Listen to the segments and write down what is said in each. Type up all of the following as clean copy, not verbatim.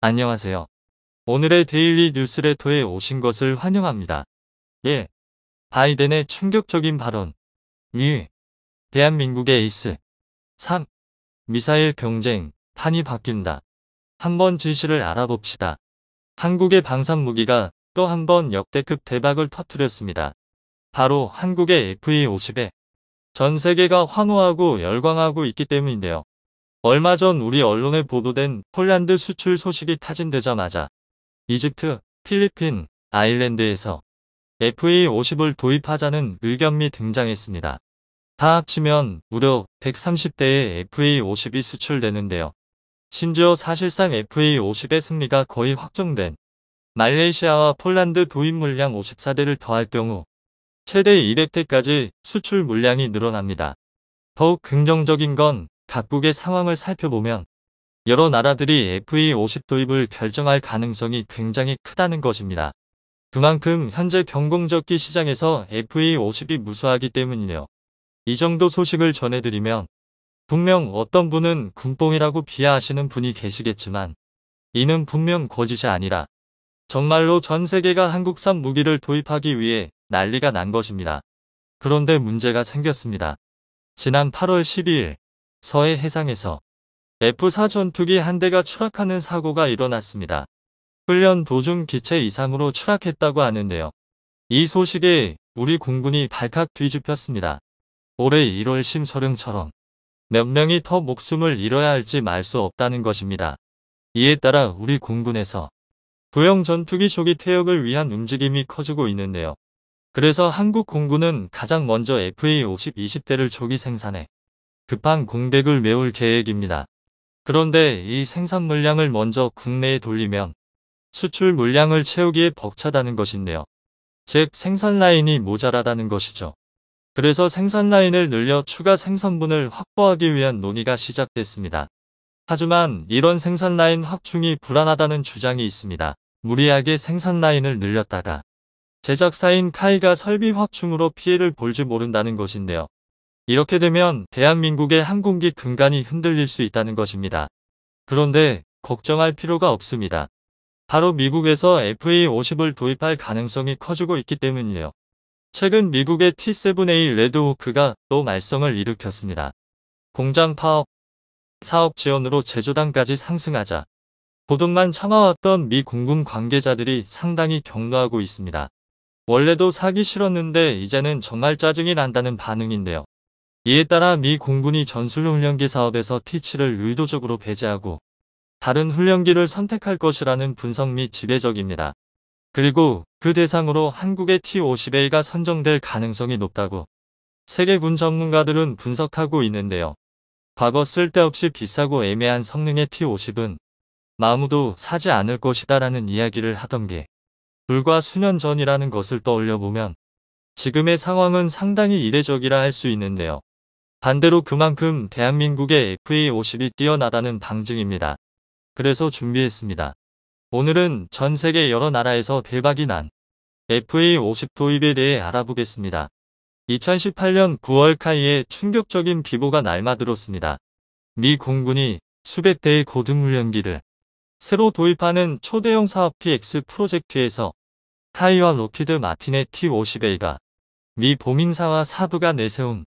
안녕하세요. 오늘의 데일리 뉴스레터에 오신 것을 환영합니다. 1. 바이든의 충격적인 발언. 2. 대한민국의 에이스. 3. 미사일 경쟁, 판이 바뀐다. 한번 진실을 알아봅시다. 한국의 방산 무기가 또 한 번 역대급 대박을 터뜨렸습니다. 바로 한국의 FA-50에 전 세계가 환호하고 열광하고 있기 때문인데요. 얼마 전 우리 언론에 보도된 폴란드 수출 소식이 타진되자마자 이집트, 필리핀, 아일랜드에서 FA-50을 도입하자는 의견이 등장했습니다. 다 합치면 무려 130대의 FA-50이 수출되는데요. 심지어 사실상 FA-50의 승리가 거의 확정된 말레이시아와 폴란드 도입 물량 54대를 더할 경우 최대 200대까지 수출 물량이 늘어납니다. 더욱 긍정적인 건 각국의 상황을 살펴보면 여러 나라들이 FA-50 도입을 결정할 가능성이 굉장히 크다는 것입니다. 그만큼 현재 경공접기 시장에서 FA-50이 무수하기 때문이네요. 이 정도 소식을 전해드리면 분명 어떤 분은 군뽕이라고 비하하시는 분이 계시겠지만 이는 분명 거짓이 아니라 정말로 전 세계가 한국산 무기를 도입하기 위해 난리가 난 것입니다. 그런데 문제가 생겼습니다. 지난 8월 12일 서해 해상에서 F4 전투기 한 대가 추락하는 사고가 일어났습니다. 훈련 도중 기체 이상으로 추락했다고 하는데요. 이 소식에 우리 공군이 발칵 뒤집혔습니다. 올해 1월 심소령처럼 몇 명이 더 목숨을 잃어야 할지 말 수 없다는 것입니다. 이에 따라 우리 공군에서 구형 전투기 조기 퇴역을 위한 움직임이 커지고 있는데요. 그래서 한국 공군은 가장 먼저 FA-50 20대를 조기 생산해 급한 공백을 메울 계획입니다. 그런데 이 생산 물량을 먼저 국내에 돌리면 수출 물량을 채우기에 벅차다는 것인데요. 즉 생산 라인이 모자라다는 것이죠. 그래서 생산 라인을 늘려 추가 생산분을 확보하기 위한 논의가 시작됐습니다. 하지만 이런 생산 라인 확충이 불안하다는 주장이 있습니다. 무리하게 생산 라인을 늘렸다가 제작사인 카이가 설비 확충으로 피해를 볼지 모른다는 것인데요. 이렇게 되면 대한민국의 항공기 근간이 흔들릴 수 있다는 것입니다. 그런데 걱정할 필요가 없습니다. 바로 미국에서 FA-50을 도입할 가능성이 커지고 있기 때문이에요. 최근 미국의 T-7A 레드호크가 또 말썽을 일으켰습니다. 공장 파업, 사업 지원으로 제조단까지 상승하자 보도만 참아왔던 미 공군 관계자들이 상당히 격노하고 있습니다. 원래도 사기 싫었는데 이제는 정말 짜증이 난다는 반응인데요. 이에 따라 미 공군이 전술훈련기 사업에서 T-7을 의도적으로 배제하고 다른 훈련기를 선택할 것이라는 분석이 지배적입니다. 그리고 그 대상으로 한국의 T-50A가 선정될 가능성이 높다고 세계 군 전문가들은 분석하고 있는데요. 과거 쓸데없이 비싸고 애매한 성능의 T-50은 아무도 사지 않을 것이다라는 이야기를 하던 게 불과 수년 전이라는 것을 떠올려보면 지금의 상황은 상당히 이례적이라 할 수 있는데요. 반대로 그만큼 대한민국의 FA-50이 뛰어나다는 방증입니다. 그래서 준비했습니다. 오늘은 전 세계 여러 나라에서 대박이 난 FA-50 도입에 대해 알아보겠습니다. 2018년 9월 카이에 충격적인 비보가 날마들었습니다. 미 공군이 수백 대의 고등훈련기를 새로 도입하는 초대형 사업 PX 프로젝트에서 카이와 로키드 마틴의 T-50A가 미 보밍사와 사부가 내세운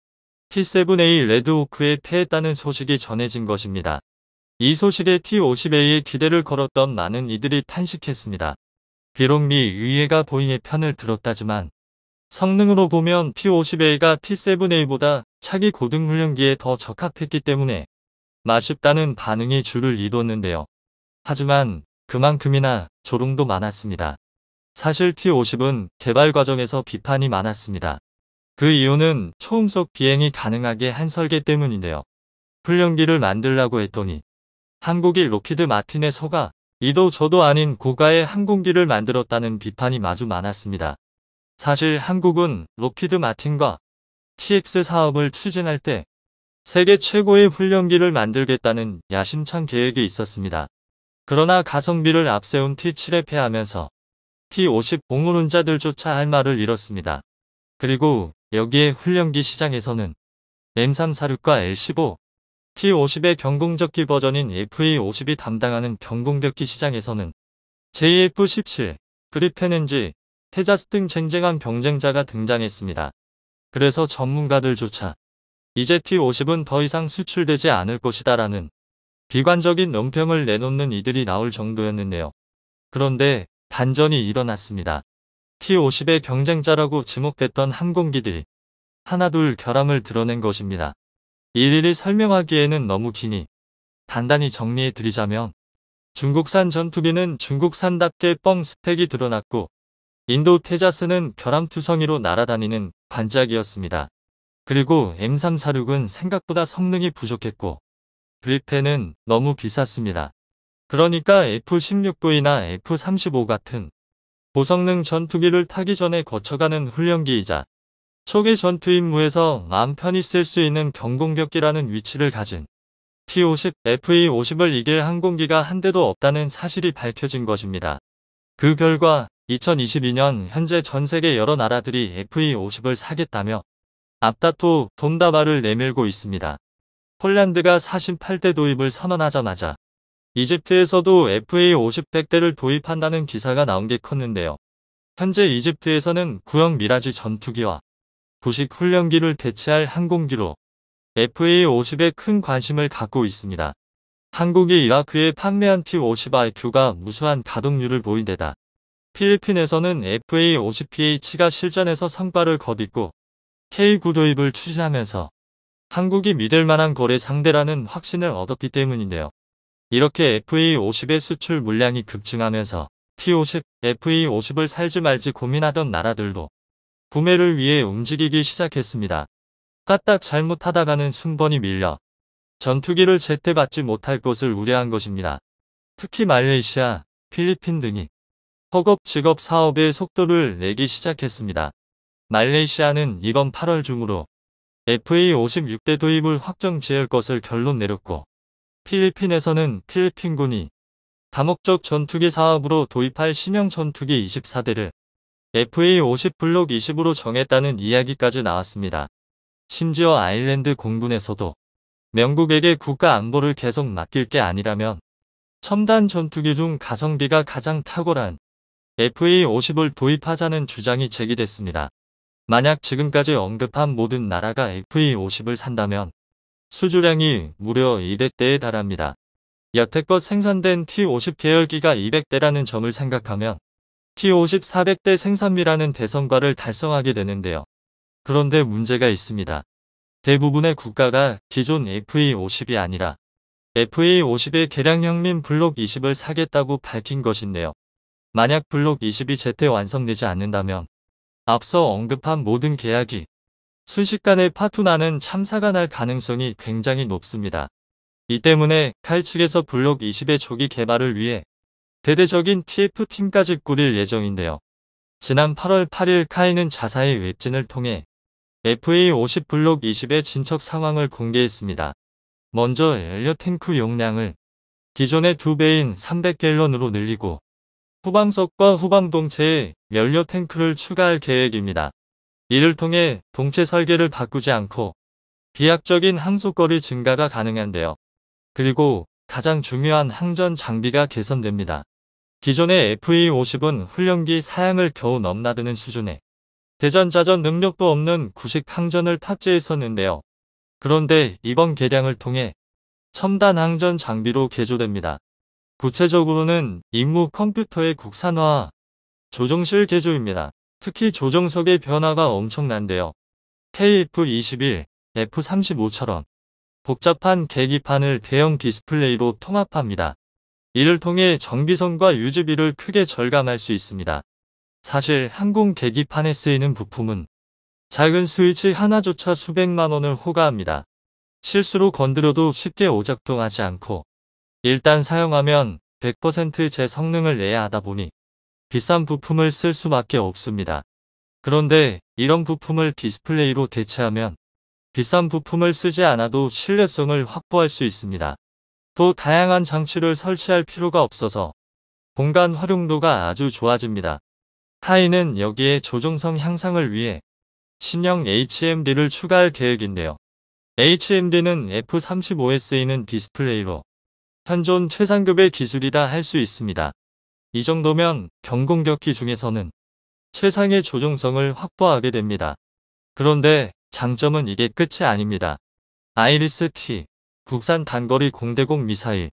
T-7A 레드호크에 패했다는 소식이 전해진 것입니다. 이 소식에 T-50A에 기대를 걸었던 많은 이들이 탄식했습니다. 비록 미 의회가 보잉의 편을 들었다지만 성능으로 보면 T-50A가 T-7A보다 차기 고등훈련기에 더 적합했기 때문에 아쉽다는 반응이 줄을 이뤘는데요. 하지만 그만큼이나 조롱도 많았습니다. 사실 T-50은 개발 과정에서 비판이 많았습니다. 그 이유는 초음속 비행이 가능하게 한 설계 때문인데요. 훈련기를 만들라고 했더니 한국이 로키드 마틴에 속아 이도 저도 아닌 고가의 항공기를 만들었다는 비판이 마주 많았습니다. 사실 한국은 로키드 마틴과 TX 사업을 추진할 때 세계 최고의 훈련기를 만들겠다는 야심찬 계획이 있었습니다. 그러나 가성비를 앞세운 T-7에 패하면서 T-50 공훈운자들조차 할 말을 잃었습니다. 그리고 여기에 훈련기 시장에서는 M346과 L-15, T50의 경공접기 버전인 FA50이 담당하는 경공접기 시장에서는 JF17, 그리펜엔지, 테자스 등 쟁쟁한 경쟁자가 등장했습니다. 그래서 전문가들조차 이제 T50은 더 이상 수출되지 않을 것이다 라는 비관적인 논평을 내놓는 이들이 나올 정도였는데요. 그런데 반전이 일어났습니다. T50의 경쟁자라고 지목됐던 항공기들이 하나둘 결함을 드러낸 것입니다. 일일이 설명하기에는 너무 기니 간단히 정리해 드리자면 중국산 전투기는 중국산답게 뻥 스펙이 드러났고 인도 테자스는 결함투성이로 날아다니는 관짝이었습니다. 그리고 M346은 생각보다 성능이 부족했고 그리펜은 너무 비쌌습니다. 그러니까 F-16V나 F-35 같은 고성능 전투기를 타기 전에 거쳐가는 훈련기이자 초기 전투 임무에서 마음 편히 쓸 수 있는 경공격기라는 위치를 가진 T-50, FA-50을 이길 항공기가 한 대도 없다는 사실이 밝혀진 것입니다. 그 결과 2022년 현재 전 세계 여러 나라들이 FA-50을 사겠다며 앞다퉈 돈다발을 내밀고 있습니다. 폴란드가 48대 도입을 선언하자마자 이집트에서도 FA-50 100대를 도입한다는 기사가 나온 게 컸는데요. 현재 이집트에서는 구형 미라지 전투기와 구식 훈련기를 대체할 항공기로 FA-50에 큰 관심을 갖고 있습니다. 한국이 이라크에 판매한 T-50IQ가 무수한 가동률을 보인 데다 필리핀에서는 FA-50PH가 실전에서 성과를 거뒀고 K9 도입을 추진하면서 한국이 믿을 만한 거래 상대라는 확신을 얻었기 때문인데요. 이렇게 FA-50의 수출 물량이 급증하면서 T-50, FA-50을 살지 말지 고민하던 나라들도 구매를 위해 움직이기 시작했습니다. 까딱 잘못하다가는 순번이 밀려 전투기를 제때 받지 못할 것을 우려한 것입니다. 특히 말레이시아, 필리핀 등이 허겁지겁 사업의 속도를 내기 시작했습니다. 말레이시아는 이번 8월 중으로 FA-56대 도입을 확정 지을 것을 결론 내렸고 필리핀에서는 필리핀군이 다목적 전투기 사업으로 도입할 신형 전투기 24대를 FA-50 블록 20으로 정했다는 이야기까지 나왔습니다. 심지어 아일랜드 공군에서도 명국에게 국가 안보를 계속 맡길 게 아니라면 첨단 전투기 중 가성비가 가장 탁월한 FA-50을 도입하자는 주장이 제기됐습니다. 만약 지금까지 언급한 모든 나라가 FA-50을 산다면 수주량이 무려 200대에 달합니다. 여태껏 생산된 T-50 계열기가 200대라는 점을 생각하면 T-50 400대 생산비라는 대성과를 달성하게 되는데요. 그런데 문제가 있습니다. 대부분의 국가가 기존 FA-50이 아니라 FA-50의 개량형민 블록 20을 사겠다고 밝힌 것인데요. 만약 블록 20이 제때 완성되지 않는다면 앞서 언급한 모든 계약이 순식간에 파토나는 참사가 날 가능성이 굉장히 높습니다. 이 때문에 칼 측에서 블록 20의 조기 개발을 위해 대대적인 TF팀까지 꾸릴 예정인데요. 지난 8월 8일 카이는 자사의 웹진을 통해 FA-50 블록 20의 진척 상황을 공개했습니다. 먼저 연료 탱크 용량을 기존의 2배인 300갤런으로 늘리고 후방석과 후방동체에 연료 탱크를 추가할 계획입니다. 이를 통해 동체 설계를 바꾸지 않고 비약적인 항속거리 증가가 가능한데요. 그리고 가장 중요한 항전 장비가 개선됩니다. 기존의 FA-50은 훈련기 사양을 겨우 넘나드는 수준의 대전자전 능력도 없는 구식 항전을 탑재했었는데요. 그런데 이번 개량을 통해 첨단 항전 장비로 개조됩니다. 구체적으로는 임무 컴퓨터의 국산화, 조종실 개조입니다. 특히 조종석의 변화가 엄청난데요. KF-21, F-35처럼 복잡한 계기판을 대형 디스플레이로 통합합니다. 이를 통해 정비선과 유지비를 크게 절감할 수 있습니다. 사실 항공 계기판에 쓰이는 부품은 작은 스위치 하나조차 수백만 원을 호가합니다. 실수로 건드려도 쉽게 오작동하지 않고 일단 사용하면 100% 제 성능을 내야 하다 보니 비싼 부품을 쓸 수밖에 없습니다. 그런데 이런 부품을 디스플레이로 대체하면 비싼 부품을 쓰지 않아도 신뢰성을 확보할 수 있습니다. 또 다양한 장치를 설치할 필요가 없어서 공간 활용도가 아주 좋아집니다. 카이는 여기에 조종성 향상을 위해 신형 HMD를 추가할 계획인데요. HMD는 F-35S에는 디스플레이로 현존 최상급의 기술이라 할 수 있습니다. 이 정도면 경공격기 중에서는 최상의 조종성을 확보하게 됩니다. 그런데 장점은 이게 끝이 아닙니다. 아이리스-T, 국산 단거리 공대공 미사일,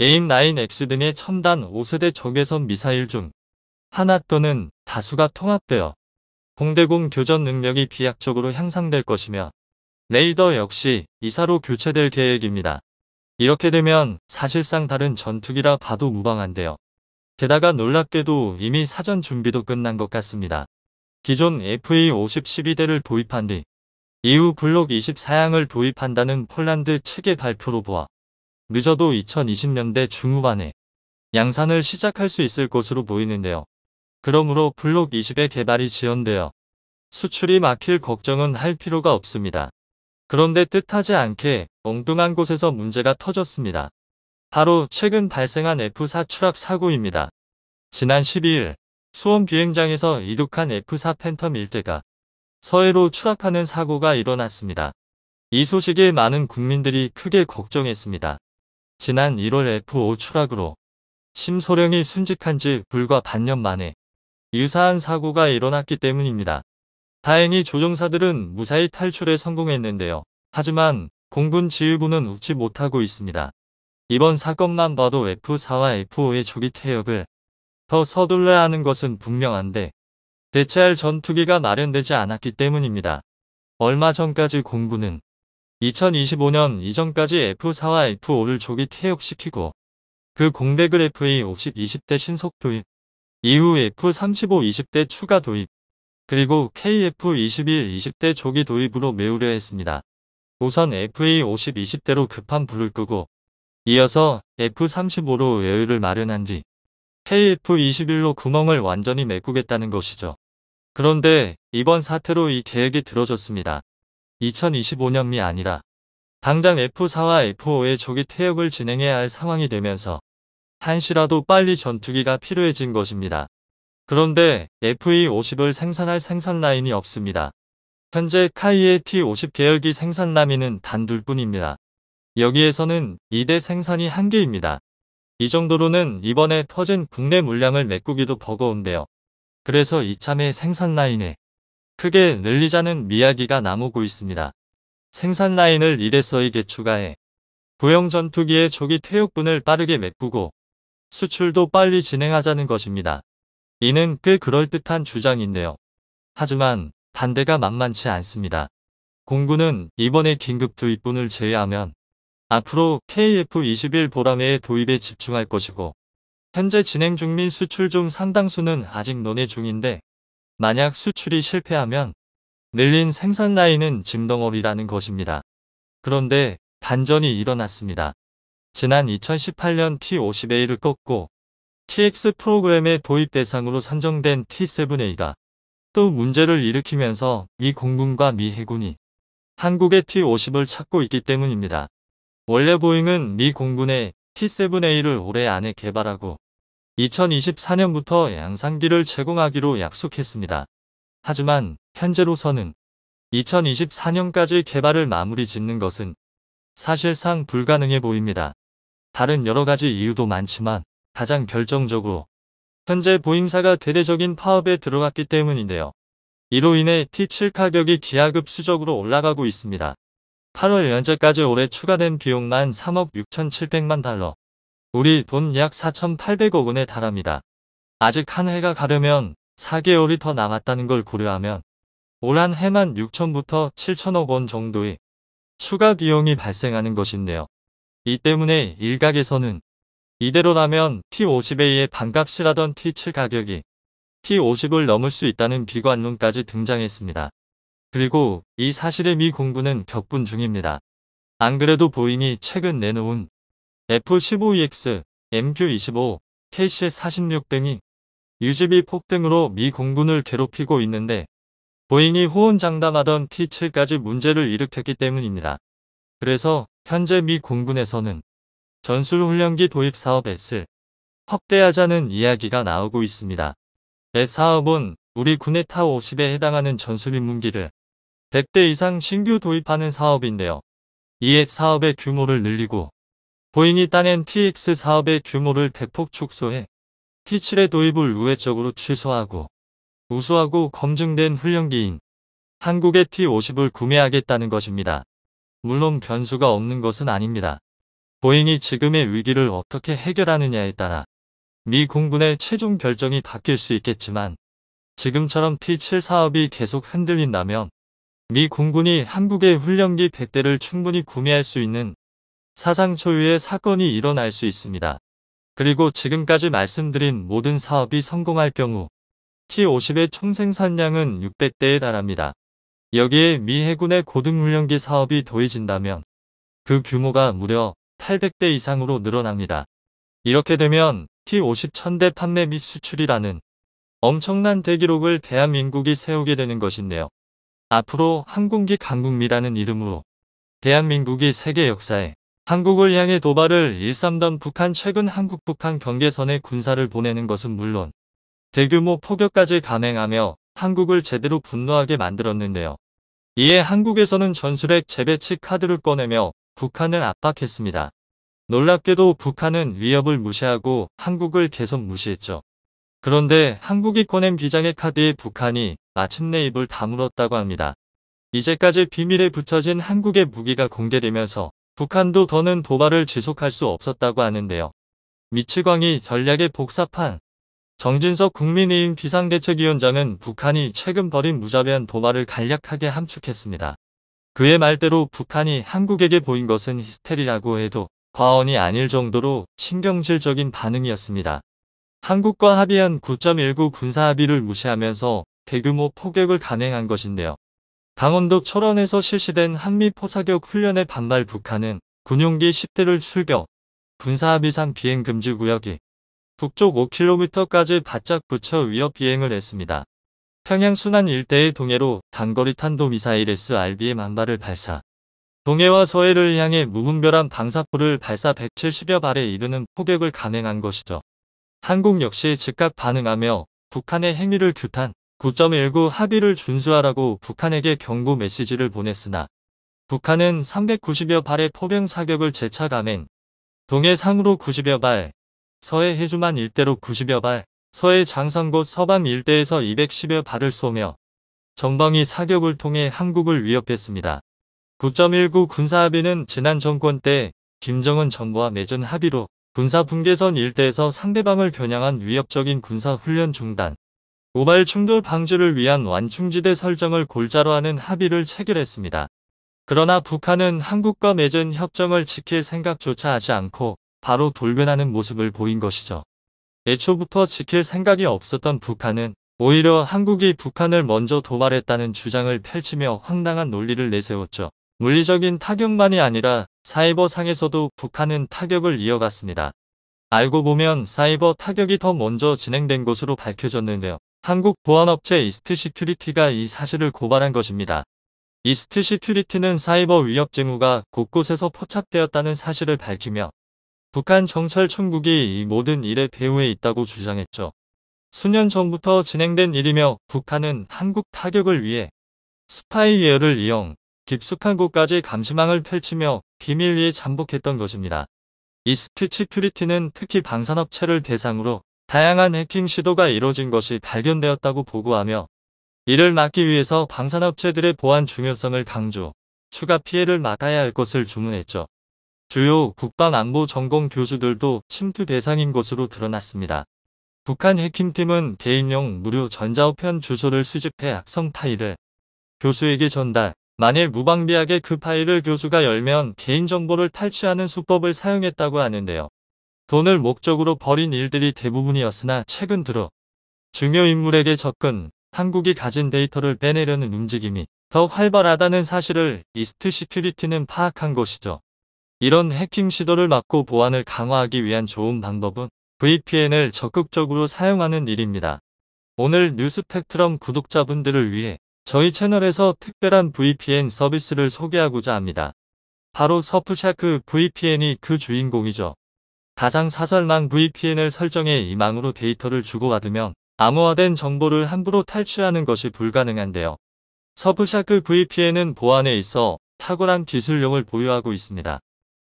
AIM-9X 등의 첨단 5세대 적외선 미사일 중 하나 또는 다수가 통합되어 공대공 교전 능력이 비약적으로 향상될 것이며 레이더 역시 이사로 교체될 계획입니다. 이렇게 되면 사실상 다른 전투기라 봐도 무방한데요. 게다가 놀랍게도 이미 사전 준비도 끝난 것 같습니다. 기존 FA-50 12대를 도입한 뒤 이후 블록 24양을 도입한다는 폴란드 측의 발표로 보아 늦어도 2020년대 중후반에 양산을 시작할 수 있을 것으로 보이는데요. 그러므로 블록 20의 개발이 지연되어 수출이 막힐 걱정은 할 필요가 없습니다. 그런데 뜻하지 않게 엉뚱한 곳에서 문제가 터졌습니다. 바로 최근 발생한 F4 추락 사고입니다. 지난 12일 수원 비행장에서 이륙한 F4 팬텀 1대가 서해로 추락하는 사고가 일어났습니다. 이 소식에 많은 국민들이 크게 걱정했습니다. 지난 1월 F5 추락으로 심소령이 순직한 지 불과 반년 만에 유사한 사고가 일어났기 때문입니다. 다행히 조종사들은 무사히 탈출에 성공했는데요. 하지만 공군 지휘부는 웃지 못하고 있습니다. 이번 사건만 봐도 F4와 F5의 조기 퇴역을 더 서둘러야 하는 것은 분명한데 대체할 전투기가 마련되지 않았기 때문입니다. 얼마 전까지 공군은 2025년 이전까지 F4와 F5를 조기 퇴역시키고 그 공대글 FA-50 20대 신속 도입, 이후 F-35 20대 추가 도입, 그리고 KF-21 20대 조기 도입으로 메우려 했습니다. 우선 FA-50 20대로 급한 불을 끄고 이어서 F-35로 여유를 마련한 뒤 KF-21로 구멍을 완전히 메꾸겠다는 것이죠. 그런데 이번 사태로 이 계획이 틀어졌습니다. 2025년이 아니라 당장 F4와 F5의 조기 퇴역을 진행해야 할 상황이 되면서 한시라도 빨리 전투기가 필요해진 것입니다. 그런데 FA-50을 생산할 생산 라인이 없습니다. 현재 카이의 T-50 계열기 생산 라인은 단 둘뿐입니다. 여기에서는 2대 생산이 한계입니다. 이 정도로는 이번에 터진 국내 물량을 메꾸기도 버거운데요. 그래서 이참에 생산 라인을 크게 늘리자는 이야기가 나오고 있습니다. 생산 라인을 1에서 2개 추가해 구형 전투기의 조기 퇴역분을 빠르게 메꾸고 수출도 빨리 진행하자는 것입니다. 이는 꽤 그럴듯한 주장인데요. 하지만 반대가 만만치 않습니다. 공군은 이번에 긴급 도입분을 제외하면 앞으로 KF-21 보라매의 도입에 집중할 것이고 현재 진행 중인 수출 중 상당수는 아직 논의 중인데 만약 수출이 실패하면 늘린 생산 라인은 짐덩어리라는 것입니다. 그런데 반전이 일어났습니다. 지난 2018년 T-50A를 꺾고 TX 프로그램의 도입 대상으로 선정된 T-7A가 또 문제를 일으키면서 미 공군과 미 해군이 한국의 T-50을 찾고 있기 때문입니다. 원래 보잉은 미 공군의 T-7A를 올해 안에 개발하고 2024년부터 양산기를 제공하기로 약속했습니다. 하지만 현재로서는 2024년까지 개발을 마무리 짓는 것은 사실상 불가능해 보입니다. 다른 여러 가지 이유도 많지만 가장 결정적으로 현재 보잉사가 대대적인 파업에 들어갔기 때문인데요. 이로 인해 T7 가격이 기하급수적으로 올라가고 있습니다. 8월 현재까지 올해 추가된 비용만 3억 6,700만 달러, 우리 돈 약 4,800억 원에 달합니다. 아직 한 해가 가려면 4개월이 더 남았다는 걸 고려하면 올 한 해만 6천부터 7천억 원 정도의 추가 비용이 발생하는 것인데요. 이 때문에 일각에서는 이대로라면 T-50A의 반값이라던 T7 가격이 T-50을 넘을 수 있다는 비관론까지 등장했습니다. 그리고 이 사실에 미 공군은 격분 중입니다. 안 그래도 보잉이 최근 내놓은 F-15EX, MQ-25, KC-46 등이 유지비 폭등으로 미 공군을 괴롭히고 있는데 보잉이 호언장담하던 T7까지 문제를 일으켰기 때문입니다. 그래서 현재 미 공군에서는 전술훈련기 도입 사업 S를 확대하자는 이야기가 나오고 있습니다. S 사업은 우리 군의 타-50에 해당하는 전술인문기를 100대 이상 신규 도입하는 사업인데요. 이에 사업의 규모를 늘리고 보잉이 따낸 TX 사업의 규모를 대폭 축소해 T7의 도입을 우회적으로 취소하고 우수하고 검증된 훈련기인 한국의 T50을 구매하겠다는 것입니다. 물론 변수가 없는 것은 아닙니다. 보잉이 지금의 위기를 어떻게 해결하느냐에 따라 미 공군의 최종 결정이 바뀔 수 있겠지만 지금처럼 T7 사업이 계속 흔들린다면 미 공군이 한국의 훈련기 100대를 충분히 구매할 수 있는 사상 초유의 사건이 일어날 수 있습니다. 그리고 지금까지 말씀드린 모든 사업이 성공할 경우 T50의 총생산량은 600대에 달합니다. 여기에 미 해군의 고등훈련기 사업이 더해진다면 그 규모가 무려 800대 이상으로 늘어납니다. 이렇게 되면 T50 1000대 판매 및 수출이라는 엄청난 대기록을 대한민국이 세우게 되는 것인데요. 앞으로 항공기 강국미라는 이름으로 대한민국이 세계 역사에 한국을 향해 도발을 일삼던 북한 최근 한국-북한 경계선에 군사를 보내는 것은 물론 대규모 포격까지 감행하며 한국을 제대로 분노하게 만들었는데요. 이에 한국에서는 전술핵 재배치 카드를 꺼내며 북한을 압박했습니다. 놀랍게도 북한은 위협을 무시하고 한국을 계속 무시했죠. 그런데 한국이 꺼낸 비장의 카드에 북한이 마침내 입을 다물었다고 합니다. 이제까지 비밀에 붙여진 한국의 무기가 공개되면서 북한도 더는 도발을 지속할 수 없었다고 하는데요. 미치광이 전략의 복사판 정진석 국민의힘 비상대책위원장은 북한이 최근 벌인 무자비한 도발을 간략하게 함축했습니다. 그의 말대로 북한이 한국에게 보인 것은 히스테리라고 해도 과언이 아닐 정도로 신경질적인 반응이었습니다. 한국과 합의한 9.19 군사합의를 무시하면서 대규모 포격을 감행한 것인데요. 강원도 철원에서 실시된 한미 포사격 훈련에 반발 북한은 군용기 10대를 출격, 군사합의상 비행금지구역이 북쪽 5km까지 바짝 붙여 위협 비행을 했습니다. 평양 순안 일대의 동해로 단거리 탄도미사일 SRBM 한 발을 발사. 동해와 서해를 향해 무분별한 방사포를 발사 170여 발에 이르는 포격을 감행한 것이죠. 한국 역시 즉각 반응하며 북한의 행위를 규탄 9.19 합의를 준수하라고 북한에게 경고 메시지를 보냈으나 북한은 390여 발의 포병 사격을 재차 감행, 동해 상으로 90여 발, 서해 해주만 일대로 90여 발, 서해 장성곶 서방 일대에서 210여 발을 쏘며 전방위 사격을 통해 한국을 위협했습니다. 9.19 군사합의는 지난 정권 때 김정은 정부와 맺은 합의로 군사분계선 일대에서 상대방을 겨냥한 위협적인 군사훈련 중단, 우발 충돌 방지를 위한 완충지대 설정을 골자로 하는 합의를 체결했습니다. 그러나 북한은 한국과 맺은 협정을 지킬 생각조차 하지 않고 바로 돌변하는 모습을 보인 것이죠. 애초부터 지킬 생각이 없었던 북한은 오히려 한국이 북한을 먼저 도발했다는 주장을 펼치며 황당한 논리를 내세웠죠. 물리적인 타격만이 아니라 사이버상에서도 북한은 타격을 이어갔습니다. 알고 보면 사이버 타격이 더 먼저 진행된 것으로 밝혀졌는데요. 한국 보안업체 이스트시큐리티가 이 사실을 고발한 것입니다. 이스트시큐리티는 사이버 위협 징후가 곳곳에서 포착되었다는 사실을 밝히며 북한 정찰총국이 이 모든 일의 배후에 있다고 주장했죠. 수년 전부터 진행된 일이며 북한은 한국 타격을 위해 스파이웨어를 이용 깊숙한 곳까지 감시망을 펼치며 비밀리에 잠복했던 것입니다. 이스트시큐리티는 특히 방산업체를 대상으로 다양한 해킹 시도가 이뤄진 것이 발견되었다고 보고하며 이를 막기 위해서 방산업체들의 보안 중요성을 강조, 추가 피해를 막아야 할 것을 주문했죠. 주요 국방안보 전공 교수들도 침투 대상인 것으로 드러났습니다. 북한 해킹팀은 개인용 무료 전자우편 주소를 수집해 악성 파일을 교수에게 전달, 만일 무방비하게 그 파일을 교수가 열면 개인정보를 탈취하는 수법을 사용했다고 하는데요. 돈을 목적으로 벌인 일들이 대부분이었으나 최근 들어 중요 인물에게 접근, 한국이 가진 데이터를 빼내려는 움직임이 더 활발하다는 사실을 이스트시큐리티는 파악한 것이죠. 이런 해킹 시도를 막고 보안을 강화하기 위한 좋은 방법은 VPN을 적극적으로 사용하는 일입니다. 오늘 뉴스펙트럼 구독자분들을 위해 저희 채널에서 특별한 VPN 서비스를 소개하고자 합니다. 바로 서프샤크 VPN이 그 주인공이죠. 가상 사설망 VPN을 설정해 이 망으로 데이터를 주고받으면 암호화된 정보를 함부로 탈취하는 것이 불가능한데요. 서프샤크 VPN은 보안에 있어 탁월한 기술력을 보유하고 있습니다.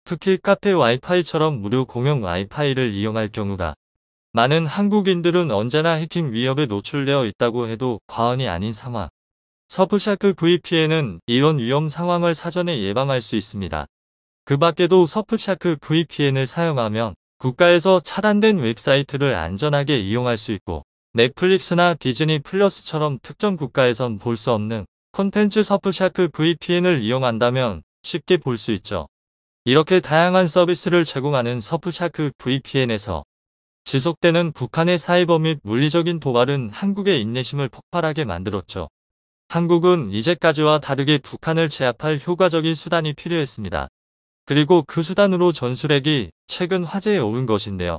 특히 카페 와이파이처럼 무료 공용 와이파이를 이용할 경우가 많은 한국인들은 언제나 해킹 위협에 노출되어 있다고 해도 과언이 아닌 상황. 서프샤크 VPN은 이런 위험 상황을 사전에 예방할 수 있습니다. 그 밖에도 서프샤크 VPN을 사용하면 국가에서 차단된 웹사이트를 안전하게 이용할 수 있고 넷플릭스나 디즈니 플러스처럼 특정 국가에선 볼 수 없는 콘텐츠 서프샤크 VPN을 이용한다면 쉽게 볼 수 있죠. 이렇게 다양한 서비스를 제공하는 서프샤크 VPN에서 지속되는 북한의 사이버 및 물리적인 도발은 한국의 인내심을 폭발하게 만들었죠. 한국은 이제까지와 다르게 북한을 제압할 효과적인 수단이 필요했습니다. 그리고 그 수단으로 전술핵이 최근 화제에 오른 것인데요.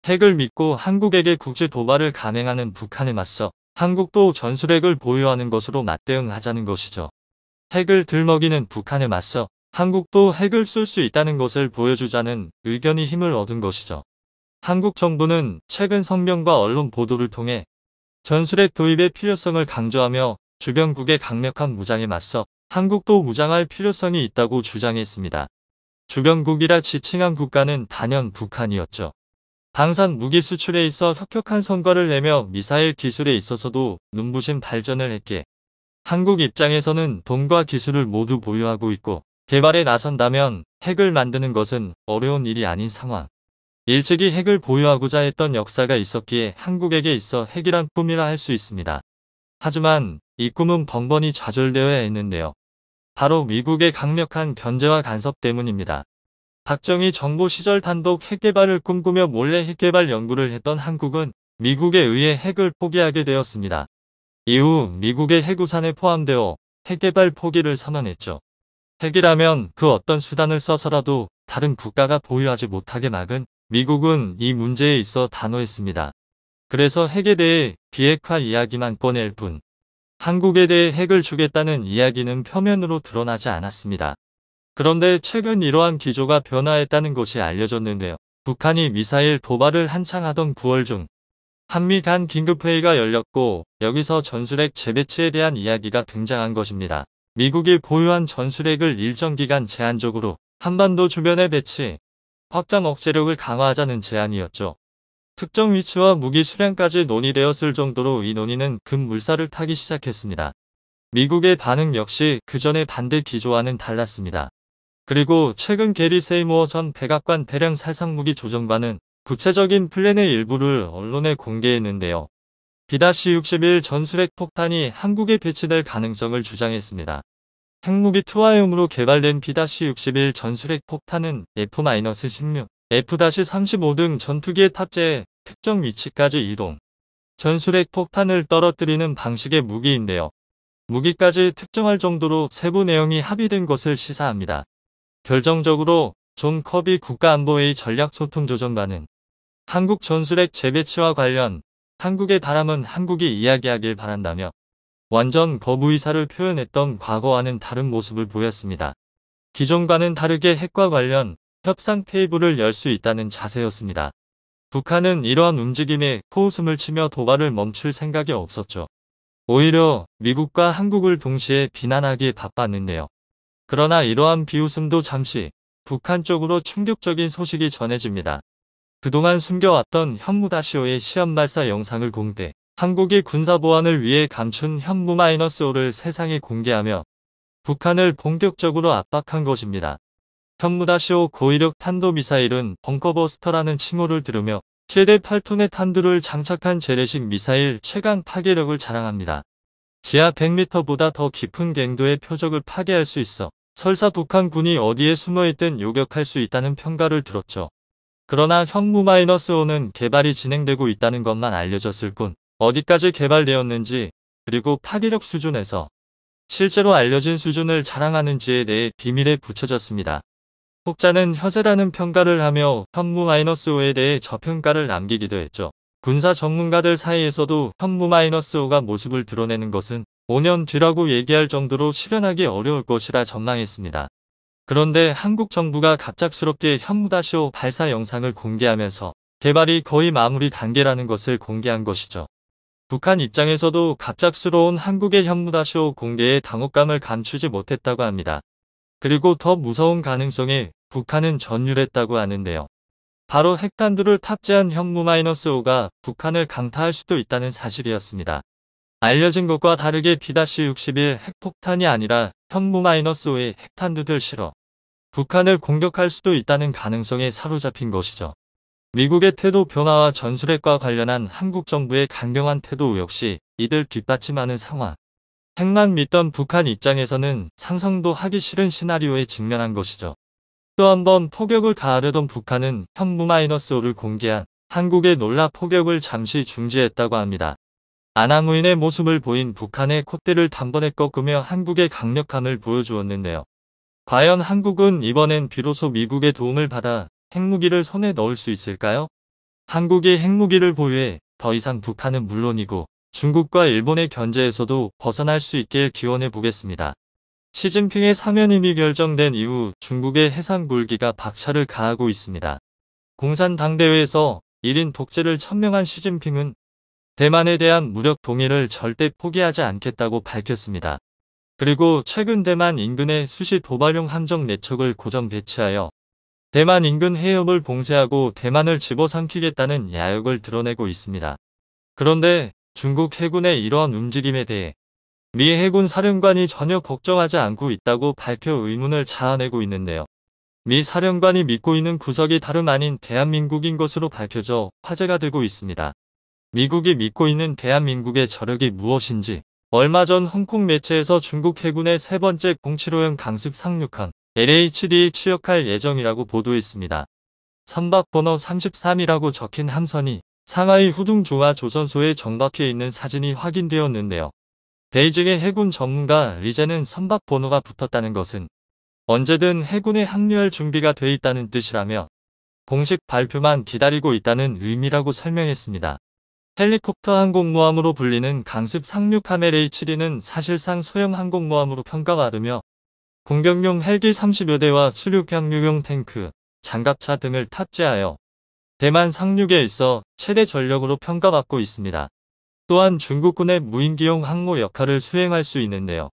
핵을 믿고 한국에게 국제 도발을 감행하는 북한에 맞서 한국도 전술핵을 보유하는 것으로 맞대응하자는 것이죠. 핵을 들먹이는 북한에 맞서 한국도 핵을 쏠 수 있다는 것을 보여주자는 의견이 힘을 얻은 것이죠. 한국 정부는 최근 성명과 언론 보도를 통해 전술핵 도입의 필요성을 강조하며 주변국의 강력한 무장에 맞서 한국도 무장할 필요성이 있다고 주장했습니다. 주변국이라 지칭한 국가는 단연 북한이었죠. 방산 무기 수출에 있어 혁혁한 성과를 내며 미사일 기술에 있어서도 눈부신 발전을 했기에 한국 입장에서는 돈과 기술을 모두 보유하고 있고 개발에 나선다면 핵을 만드는 것은 어려운 일이 아닌 상황. 일찍이 핵을 보유하고자 했던 역사가 있었기에 한국에게 있어 핵이란 꿈이라 할 수 있습니다. 하지만 이 꿈은 번번이 좌절되어야 했는데요. 바로 미국의 강력한 견제와 간섭 때문입니다. 박정희 정부 시절 단독 핵개발을 꿈꾸며 몰래 핵개발 연구를 했던 한국은 미국에 의해 핵을 포기하게 되었습니다. 이후 미국의 핵우산에 포함되어 핵개발 포기를 선언했죠. 핵이라면 그 어떤 수단을 써서라도 다른 국가가 보유하지 못하게 막은 미국은 이 문제에 있어 단호했습니다. 그래서 핵에 대해 비핵화 이야기만 꺼낼 뿐 한국에 대해 핵을 주겠다는 이야기는 표면으로 드러나지 않았습니다. 그런데 최근 이러한 기조가 변화했다는 것이 알려졌는데요. 북한이 미사일 도발을 한창 하던 9월 중 한미 간 긴급회의가 열렸고 여기서 전술핵 재배치에 대한 이야기가 등장한 것입니다. 미국이 보유한 전술핵을 일정 기간 제한적으로 한반도 주변에 배치, 확장 억제력을 강화하자는 제안이었죠. 특정 위치와 무기 수량까지 논의되었을 정도로 이 논의는 급물살을 타기 시작했습니다. 미국의 반응 역시 그 전의 반대 기조와는 달랐습니다. 그리고 최근 게리 세이모어 전 백악관 대량 살상무기 조정관은 구체적인 플랜의 일부를 언론에 공개했는데요. B-61 전술핵 폭탄이 한국에 배치될 가능성을 주장했습니다. 핵무기 투하용으로 개발된 B-61 전술핵 폭탄은 F-16, F-35 등 전투기에 탑재해 특정 위치까지 이동. 전술핵 폭탄을 떨어뜨리는 방식의 무기인데요. 무기까지 특정할 정도로 세부 내용이 합의된 것을 시사합니다. 결정적으로 존 커비 국가안보회의 전략소통조정관은 한국 전술핵 재배치와 관련 한국의 바람은 한국이 이야기하길 바란다며 완전 거부 의사를 표현했던 과거와는 다른 모습을 보였습니다. 기존과는 다르게 핵과 관련 협상 테이블을 열 수 있다는 자세였습니다. 북한은 이러한 움직임에 코웃음을 치며 도발을 멈출 생각이 없었죠. 오히려 미국과 한국을 동시에 비난하기에 바빴는데요. 그러나 이러한 비웃음도 잠시 북한 쪽으로 충격적인 소식이 전해집니다. 그동안 숨겨왔던 현무-5의 시험 발사 영상을 공개, 한국이 군사보안을 위해 감춘 현무-5를 세상에 공개하며 북한을 본격적으로 압박한 것입니다. 현무-5 고위력 탄도미사일은 벙커버스터라는 칭호를 들으며 최대 8톤의 탄두를 장착한 재래식 미사일 최강 파괴력을 자랑합니다. 지하 100m보다 더 깊은 갱도의 표적을 파괴할 수 있어 설사 북한군이 어디에 숨어있든 요격할 수 있다는 평가를 들었죠. 그러나 현무-5는 개발이 진행되고 있다는 것만 알려졌을 뿐 어디까지 개발되었는지 그리고 파괴력 수준에서 실제로 알려진 수준을 자랑하는지에 대해 비밀에 붙여졌습니다. 혹자는 허세라는 평가를 하며 현무-5에 대해 저평가를 남기기도 했죠. 군사 전문가들 사이에서도 현무-5가 모습을 드러내는 것은 5년 뒤라고 얘기할 정도로 실현하기 어려울 것이라 전망했습니다. 그런데 한국 정부가 갑작스럽게 현무-5 발사 영상을 공개하면서 개발이 거의 마무리 단계라는 것을 공개한 것이죠. 북한 입장에서도 갑작스러운 한국의 현무-5 공개에 당혹감을 감추지 못했다고 합니다. 그리고 더 무서운 가능성에 북한은 전율했다고 하는데요. 바로 핵탄두를 탑재한 현무-5가 북한을 강타할 수도 있다는 사실이었습니다. 알려진 것과 다르게 P-61 핵폭탄이 아니라 현무-5의 핵탄두들 실어 북한을 공격할 수도 있다는 가능성에 사로잡힌 것이죠. 미국의 태도 변화와 전술핵과 관련한 한국 정부의 강경한 태도 역시 이들 뒷받침하는 상황. 핵만 믿던 북한 입장에서는 상상도 하기 싫은 시나리오에 직면한 것이죠. 또 한 번 포격을 가하려던 북한은 현무-5를 공개한 한국의 놀라 포격을 잠시 중지했다고 합니다. 안하무인의 모습을 보인 북한의 콧대를 단번에 꺾으며 한국의 강력함을 보여주었는데요. 과연 한국은 이번엔 비로소 미국의 도움을 받아 핵무기를 손에 넣을 수 있을까요? 한국이 핵무기를 보유해 더 이상 북한은 물론이고 중국과 일본의 견제에서도 벗어날 수 있길 기원해 보겠습니다. 시진핑의 사면임이 결정된 이후 중국의 해상 굴기가 박차를 가하고 있습니다. 공산당대회에서 1인 독재를 천명한 시진핑은 대만에 대한 무력 동의를 절대 포기하지 않겠다고 밝혔습니다. 그리고 최근 대만 인근에 수시 도발용 함정 4척을 고정 배치하여 대만 인근 해협을 봉쇄하고 대만을 집어삼키겠다는 야욕을 드러내고 있습니다. 그런데 중국 해군의 이러한 움직임에 대해 미 해군 사령관이 전혀 걱정하지 않고 있다고 밝혀 의문을 자아내고 있는데요. 미 사령관이 믿고 있는 구석이 다름 아닌 대한민국인 것으로 밝혀져 화제가 되고 있습니다. 미국이 믿고 있는 대한민국의 저력이 무엇인지 얼마 전 홍콩 매체에서 중국 해군의 세 번째 075형 강습 상륙함 LHD에 추격할 예정이라고 보도했습니다. 선박 번호 33이라고 적힌 함선이 상하이 후둥 중화조선소에 정박해 있는 사진이 확인되었는데요. 베이징의 해군 전문가 리제는 선박 번호가 붙었다는 것은 언제든 해군에 합류할 준비가 돼 있다는 뜻이라며 공식 발표만 기다리고 있다는 의미라고 설명했습니다. 헬리콥터 항공모함으로 불리는 강습 상륙함 LHD는 사실상 소형 항공모함으로 평가받으며 공격용 헬기 30여 대와 수륙 항류용 탱크, 장갑차 등을 탑재하여 대만 상륙에 있어 최대 전력으로 평가받고 있습니다. 또한 중국군의 무인기용 항모 역할을 수행할 수 있는데요.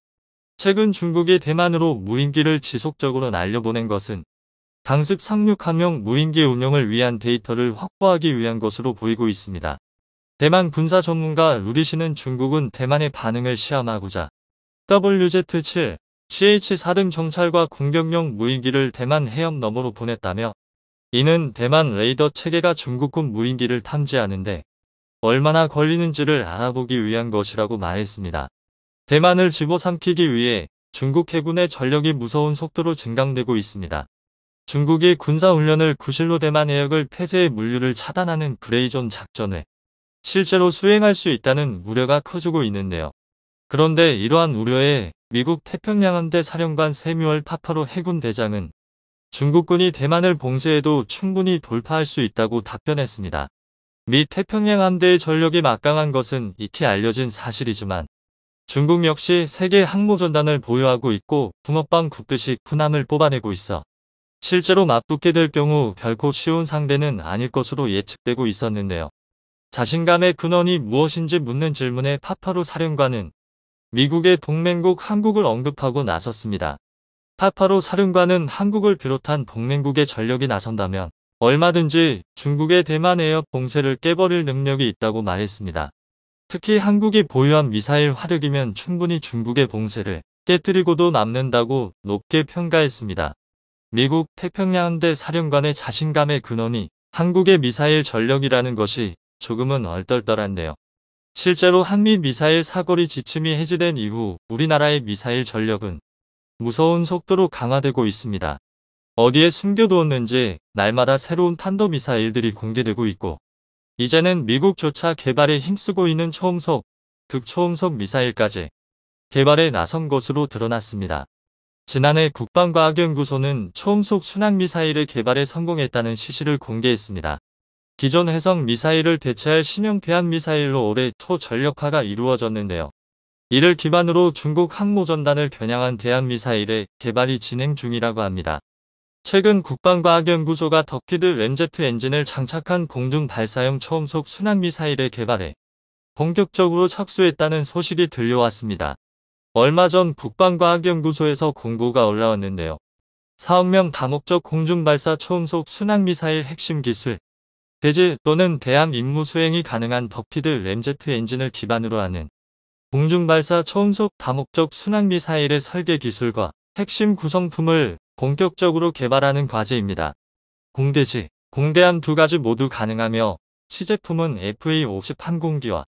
최근 중국이 대만으로 무인기를 지속적으로 날려보낸 것은 강습 상륙함용 무인기 운용을 위한 데이터를 확보하기 위한 것으로 보이고 있습니다. 대만 군사 전문가 루리시는 중국은 대만의 반응을 시험하고자 WZ-7, CH-4 등 정찰과 공격용 무인기를 대만 해협 너머로 보냈다며 이는 대만 레이더 체계가 중국군 무인기를 탐지하는데 얼마나 걸리는지를 알아보기 위한 것이라고 말했습니다. 대만을 집어삼키기 위해 중국 해군의 전력이 무서운 속도로 증강되고 있습니다. 중국이 군사훈련을 구실로 대만 해역을 폐쇄해 물류를 차단하는 그레이존 작전을 실제로 수행할 수 있다는 우려가 커지고 있는데요. 그런데 이러한 우려에 미국 태평양함대 사령관 세뮤얼 파파로 해군 대장은 중국군이 대만을 봉쇄해도 충분히 돌파할 수 있다고 답변했습니다. 미 태평양함대의 전력이 막강한 것은 익히 알려진 사실이지만 중국 역시 세계 항모전단을 보유하고 있고 붕어빵 굽듯이 군함을 뽑아내고 있어 실제로 맞붙게 될 경우 결코 쉬운 상대는 아닐 것으로 예측되고 있었는데요. 자신감의 근원이 무엇인지 묻는 질문에 파파로 사령관은 미국의 동맹국 한국을 언급하고 나섰습니다. 파파로 사령관은 한국을 비롯한 동맹국의 전력이 나선다면 얼마든지 중국의 대만 해협 봉쇄를 깨버릴 능력이 있다고 말했습니다. 특히 한국이 보유한 미사일 화력이면 충분히 중국의 봉쇄를 깨뜨리고도 남는다고 높게 평가했습니다. 미국 태평양함대 사령관의 자신감의 근원이 한국의 미사일 전력이라는 것이 조금은 얼떨떨한데요. 실제로 한미 미사일 사거리 지침이 해제된 이후 우리나라의 미사일 전력은 무서운 속도로 강화되고 있습니다. 어디에 숨겨두었는지 날마다 새로운 탄도미사일들이 공개되고 있고 이제는 미국조차 개발에 힘쓰고 있는 초음속, 극초음속 미사일까지 개발에 나선 것으로 드러났습니다. 지난해 국방과학연구소는 초음속 순항미사일의 개발에 성공했다는 시시를 공개했습니다. 기존 해성 미사일을 대체할 신형 대한미사일로 올해 초전력화가 이루어졌는데요. 이를 기반으로 중국 항모전단을 겨냥한 대한미사일의 개발이 진행 중이라고 합니다. 최근 국방과학연구소가 더키드 램제트 엔진을 장착한 공중 발사형 초음속 순항미사일의 개발에 본격적으로 착수했다는 소식이 들려왔습니다. 얼마 전 국방과학연구소에서 공고가 올라왔는데요. 사업명 다목적 공중발사 초음속 순항미사일 핵심 기술 대지 또는 대함 임무 수행이 가능한 덕피드 램제트 엔진을 기반으로 하는 공중발사 초음속 다목적 순항미사일의 설계 기술과 핵심 구성품을 본격적으로 개발하는 과제입니다. 공대지, 공대함 두 가지 모두 가능하며 시제품은 FA-50 항공기와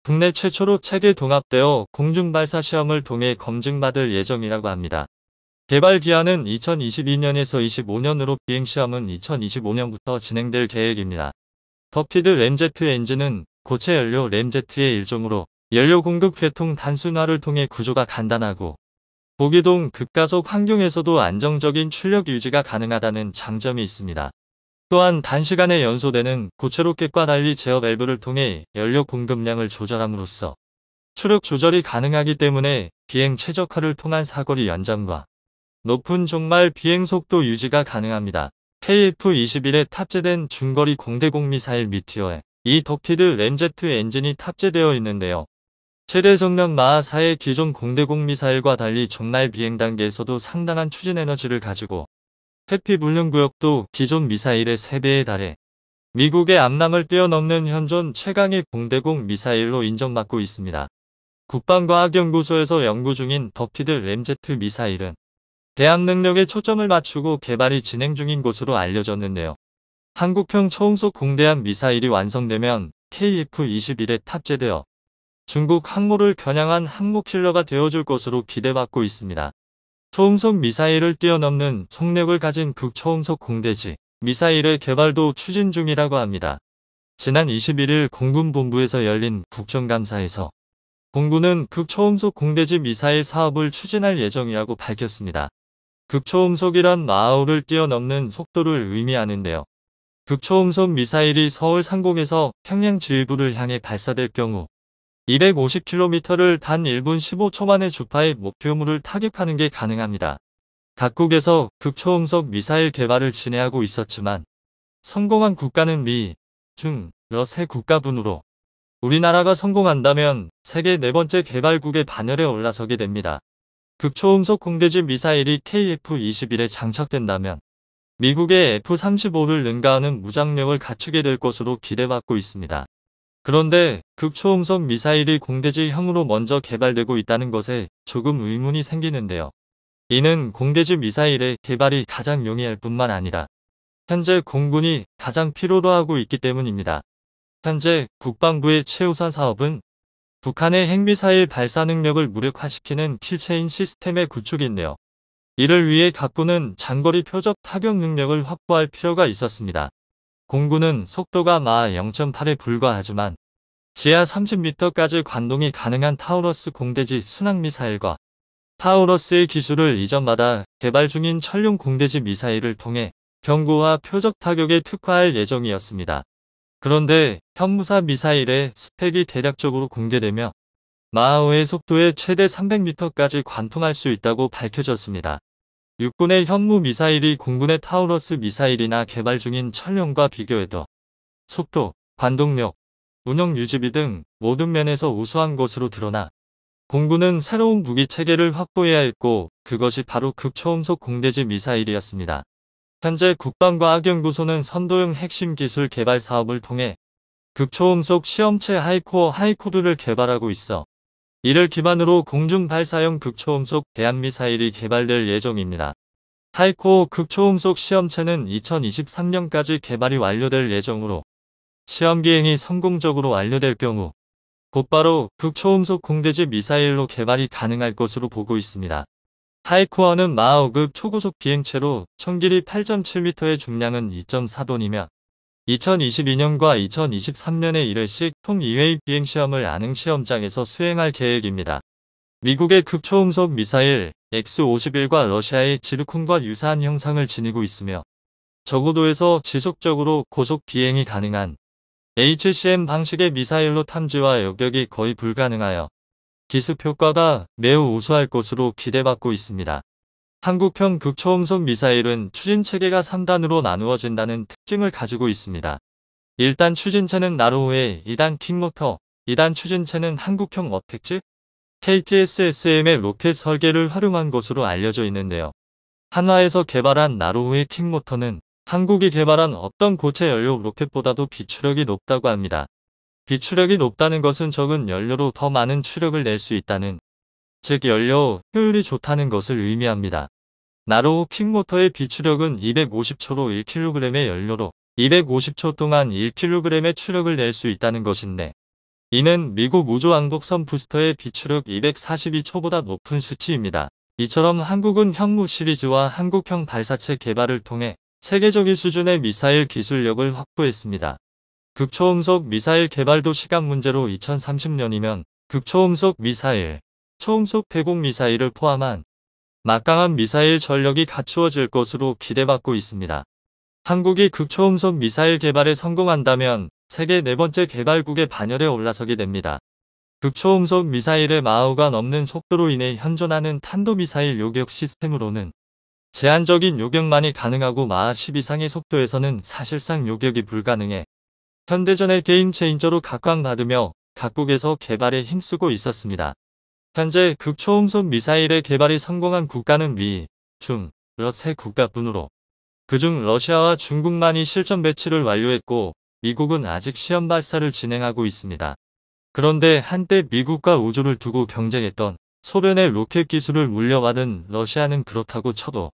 국내 최초로 체계 동합되어 공중발사 시험을 통해 검증받을 예정이라고 합니다. 개발 기한은 2022년에서 25년으로 비행시험은 2025년부터 진행될 계획입니다. 덕피드 램제트 엔진은 고체 연료 램제트의 일종으로 연료 공급 계통 단순화를 통해 구조가 간단하고 고기동 극가속 환경에서도 안정적인 출력 유지가 가능하다는 장점이 있습니다. 또한 단시간에 연소되는 고체 로켓과 달리 제어 밸브를 통해 연료 공급량을 조절함으로써 추력 조절이 가능하기 때문에 비행 최적화를 통한 사거리 연장과 높은 종말 비행 속도 유지가 가능합니다. KF-21에 탑재된 중거리 공대공 미사일 미티어에 이 덕피드 램제트 엔진이 탑재되어 있는데요. 최대 성능 마하 4의 기존 공대공 미사일과 달리 종말 비행 단계에서도 상당한 추진 에너지를 가지고 회피 불능 구역도 기존 미사일의 3배에 달해 미국의 암람을 뛰어넘는 현존 최강의 공대공 미사일로 인정받고 있습니다. 국방과학연구소에서 연구 중인 덕피드 램제트 미사일은 대함 능력에 초점을 맞추고 개발이 진행 중인 것으로 알려졌는데요. 한국형 초음속 공대함 미사일이 완성되면 KF-21에 탑재되어 중국 항모를 겨냥한 항모 킬러가 되어줄 것으로 기대받고 있습니다. 초음속 미사일을 뛰어넘는 속력을 가진 극초음속 공대지 미사일의 개발도 추진 중이라고 합니다. 지난 21일 공군본부에서 열린 국정감사에서 공군은 극초음속 공대지 미사일 사업을 추진할 예정이라고 밝혔습니다. 극초음속이란 마하호를 뛰어넘는 속도를 의미하는데요. 극초음속 미사일이 서울 상공에서 평양 지휘부를 향해 발사될 경우 250km를 단 1분 15초 만에 주파의 목표물을 타격하는 게 가능합니다. 각국에서 극초음속 미사일 개발을 진행하고 있었지만 성공한 국가는 미, 중, 러 세 국가분으로 우리나라가 성공한다면 세계 네 번째 개발국의 반열에 올라서게 됩니다. 극초음속 공대지 미사일이 KF-21에 장착된다면 미국의 F-35를 능가하는 무장력을 갖추게 될 것으로 기대받고 있습니다. 그런데 극초음속 미사일이 공대지형으로 먼저 개발되고 있다는 것에 조금 의문이 생기는데요. 이는 공대지 미사일의 개발이 가장 용이할 뿐만 아니라 현재 공군이 가장 필요로 하고 있기 때문입니다. 현재 국방부의 최우선 사업은 북한의 핵미사일 발사 능력을 무력화시키는 킬체인 시스템의 구축인데요. 이를 위해 각군은 장거리 표적 타격 능력을 확보할 필요가 있었습니다. 공군은 속도가 마하 0.8에 불과하지만 지하 30m까지 관동이 가능한 타우러스 공대지 순항미사일과 타우러스의 기술을 이전받아 개발 중인 천룡 공대지 미사일을 통해 경고와 표적 타격에 특화할 예정이었습니다. 그런데 현무사 미사일의 스펙이 대략적으로 공개되며 마하호의 속도에 최대 300m까지 관통할 수 있다고 밝혀졌습니다. 육군의 현무 미사일이 공군의 타우러스 미사일이나 개발 중인 천룡과 비교해도 속도, 관동력, 운용 유지비 등 모든 면에서 우수한 것으로 드러나 공군은 새로운 무기 체계를 확보해야 했고 그것이 바로 극초음속 공대지 미사일이었습니다. 현재 국방과학연구소는 선도용 핵심 기술 개발 사업을 통해 극초음속 시험체 하이코드를 개발하고 있어 이를 기반으로 공중발사용 극초음속 대함미사일이 개발될 예정입니다. 하이코어 극초음속 시험체는 2023년까지 개발이 완료될 예정으로 시험 비행이 성공적으로 완료될 경우 곧바로 극초음속 공대지 미사일로 개발이 가능할 것으로 보고 있습니다. 하이코어는 마하 5급 초고속 비행체로 총 길이 8.7m의 중량은 2.4톤이며 2022년과 2023년에 1회씩 총 2회의 비행시험을 안흥시험장에서 수행할 계획입니다. 미국의 극초음속 미사일 X-51과 러시아의 지르콘과 유사한 형상을 지니고 있으며 저고도에서 지속적으로 고속 비행이 가능한 HCM 방식의 미사일로 탐지와 요격이 거의 불가능하여 기습 효과가 매우 우수할 것으로 기대받고 있습니다. 한국형 극초음속 미사일은 추진체계가 3단으로 나누어진다는 특징을 가지고 있습니다. 1단 추진체는 나로우의 2단 킥모터, 2단 추진체는 한국형 어택즈, KTSSM의 로켓 설계를 활용한 것으로 알려져 있는데요. 한화에서 개발한 나로우의 킥모터는 한국이 개발한 어떤 고체 연료 로켓보다도 비추력이 높다고 합니다. 비추력이 높다는 것은 적은 연료로 더 많은 추력을 낼 수 있다는, 즉 연료 효율이 좋다는 것을 의미합니다. 나로우 킥모터의 비추력은 250초로 1kg의 연료로 250초 동안 1kg의 추력을 낼 수 있다는 것인데, 이는 미국 우주왕복선 부스터의 비추력 242초보다 높은 수치입니다. 이처럼 한국은 현무 시리즈와 한국형 발사체 개발을 통해 세계적인 수준의 미사일 기술력을 확보했습니다. 극초음속 미사일 개발도 시간 문제로 2030년이면 극초음속 미사일, 초음속 대공 미사일을 포함한 막강한 미사일 전력이 갖추어질 것으로 기대받고 있습니다. 한국이 극초음속 미사일 개발에 성공한다면 세계 네 번째 개발국의 반열에 올라서게 됩니다. 극초음속 미사일의 마하우가 넘는 속도로 인해 현존하는 탄도미사일 요격 시스템으로는 제한적인 요격만이 가능하고 마하 10 이상의 속도에서는 사실상 요격이 불가능해 현대전의 게임 체인저로 각광받으며 각국에서 개발에 힘쓰고 있었습니다. 현재 극초음속 미사일의 개발이 성공한 국가는 미, 중, 러 세 국가뿐으로 그중 러시아와 중국만이 실전 배치를 완료했고 미국은 아직 시험 발사를 진행하고 있습니다. 그런데 한때 미국과 우주를 두고 경쟁했던 소련의 로켓 기술을 물려받은 러시아는 그렇다고 쳐도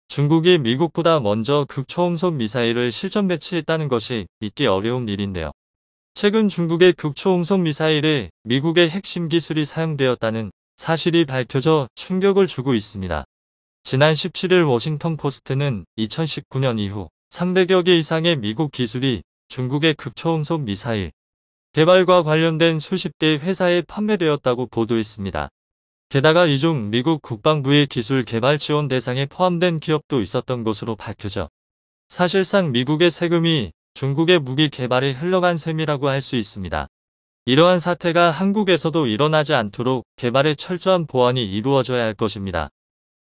중국이 미국보다 먼저 극초음속 미사일을 실전 배치했다는 것이 믿기 어려운 일인데요. 최근 중국의 극초음속 미사일에 미국의 핵심 기술이 사용되었다는 사실이 밝혀져 충격을 주고 있습니다. 지난 17일 워싱턴 포스트는 2019년 이후 300여 개 이상의 미국 기술이 중국의 극초음속 미사일 개발과 관련된 수십 개의 회사에 판매되었다고 보도했습니다. 게다가 이 중 미국 국방부의 기술 개발 지원 대상에 포함된 기업도 있었던 것으로 밝혀져 사실상 미국의 세금이 중국의 무기 개발에 흘러간 셈이라고 할 수 있습니다. 이러한 사태가 한국에서도 일어나지 않도록 개발에 철저한 보완이 이루어져야 할 것입니다.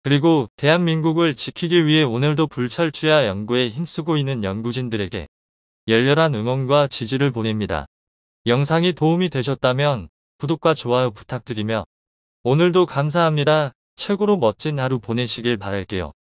그리고 대한민국을 지키기 위해 오늘도 불철주야 연구에 힘쓰고 있는 연구진들에게 열렬한 응원과 지지를 보냅니다. 영상이 도움이 되셨다면 구독과 좋아요 부탁드리며 오늘도 감사합니다. 최고로 멋진 하루 보내시길 바랄게요.